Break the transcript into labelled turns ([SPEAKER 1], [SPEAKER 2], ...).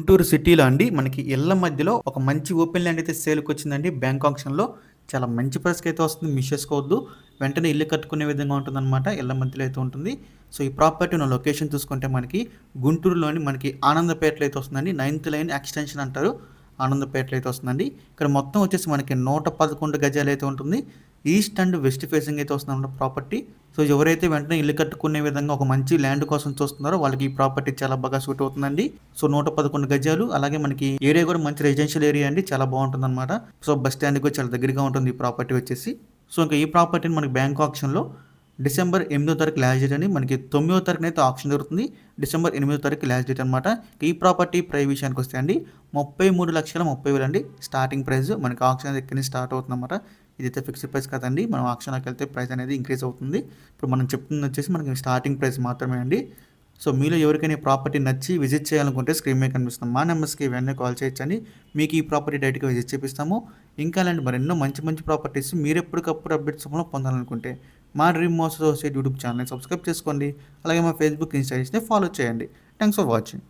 [SPEAKER 1] గుంటూరు సిటీలో అండి మనకి ఇళ్ళ మధ్యలో ఒక మంచి ఓపెన్ ల్యాండ్ అయితే సేల్‌కి వచ్చిందండి. బ్యాంక్ ఆక్షన్‌లో చాలా మంచి ప్రైస్‌కి అయితే వస్తుంది. మిస్ చేసుకోవద్దు. వెంటనే ఇల్లు కట్టుకునే విధంగా ఉంటుందన్నమాట. ఇళ్ళ మధ్యలో అయితే ఉంటుంది. సో, ఈ ప్రాపర్టీ ఉన్న లొకేషన్ చూసుకుంటే మనకి గుంటూరులోని మనకి ఆనందపేటలో అయితే వస్తుందండి. 9థ్ లైన్ ఎక్స్‌టెన్షన్ అంటారు. ఆనందపేటలో అయితే వస్తుందండి. ఇక్కడ మొత్తం వచ్చేసి మనకి 111 గజాలు అయితే ఉంటుంది. ఈస్ట్ అండ్ వెస్ట్ ఫేసింగ్ అయితే వస్తుందన్నమాట ప్రాపర్టీ. సో, ఎవరైతే వెంటనే ఇల్లు కట్టుకునే విధంగా ఒక మంచి ల్యాండ్ కోసం చూస్తున్నారో వాళ్ళకి ఈ ప్రాపర్టీ చాలా బాగా సూట్ అవుతుందండి. సో, 111 గజాలు అలాగే మనకి ఏరియా కూడా మంచి రెసిడెన్షియల్ ఏరియా అండి. చాలా బాగుంటుందన్నమాట. సో, బస్ స్టాండ్‌కి కూడా చాలా దగ్గరగా ఉంటుంది ఈ ప్రాపర్టీ వచ్చేసి. సో, ఇంకా ఈ ప్రాపర్టీని మనకి బ్యాంక్ ఆక్షన్‌లో డిసెంబర్ 8వ తారీఖు లాస్ట్ డేట్ అండి. మనకి 9వ తారీఖునైతే ఆక్షన్ జరుగుతుంది. డిసెంబర్ 8వ తారీఖు లాస్ట్ డేట్ అనమాట. ఈ ప్రాపర్టీ ప్రైస్ విషయానికొస్తే అండి 33,30,000 అండి స్టార్టింగ్ ప్రైస్. మనకి ఆక్షన్ అనేది ఇక్కడి నుంచి స్టార్ట్ అవుతుందన్నమాట. ఇదైతే ఫిక్స్డ్ ప్రైస్ కాదండి. మనం ఆక్షన్‌లోకి వెళ్తే ప్రైస్ అనేది ఇంక్రీజ్ అవుతుంది. ఇప్పుడు మనం చెప్తుంది వచ్చేసి మనకి స్టార్టింగ్ ప్రైస్ మాత్రమే అండి. సో, మీలో ఎవరికైనా ఈ ప్రాపర్టీ నచ్చి విజిట్ చేయాలనుకుంటే స్క్రీన్ మీద కనిపిస్తున్న మా నెంబర్స్‌కి వెంటనే కాల్ చేయొచ్చండి. మీకు ఈ ప్రాపర్టీ డైరెక్ట్‌గా విజిట్ చేపిస్తాము. ఇంకా అలాంటి మరెన్నో మంచి మంచి ప్రాపర్టీస్ మీరు ఎప్పటికప్పుడు అప్డేట్స్ రూపంలో పొందాలనుకుంటే మా డ్రీమ్ హౌస్ అసోసియేట్ యూట్యూబ్ ఛానల్‌ని సబ్స్క్రైబ్ చేసుకోండి. అలాగే మా ఫేస్‌బుక్, ఇన్‌స్టా పేజ్‌ని ఫాలో చేయండి. Thanks for watching.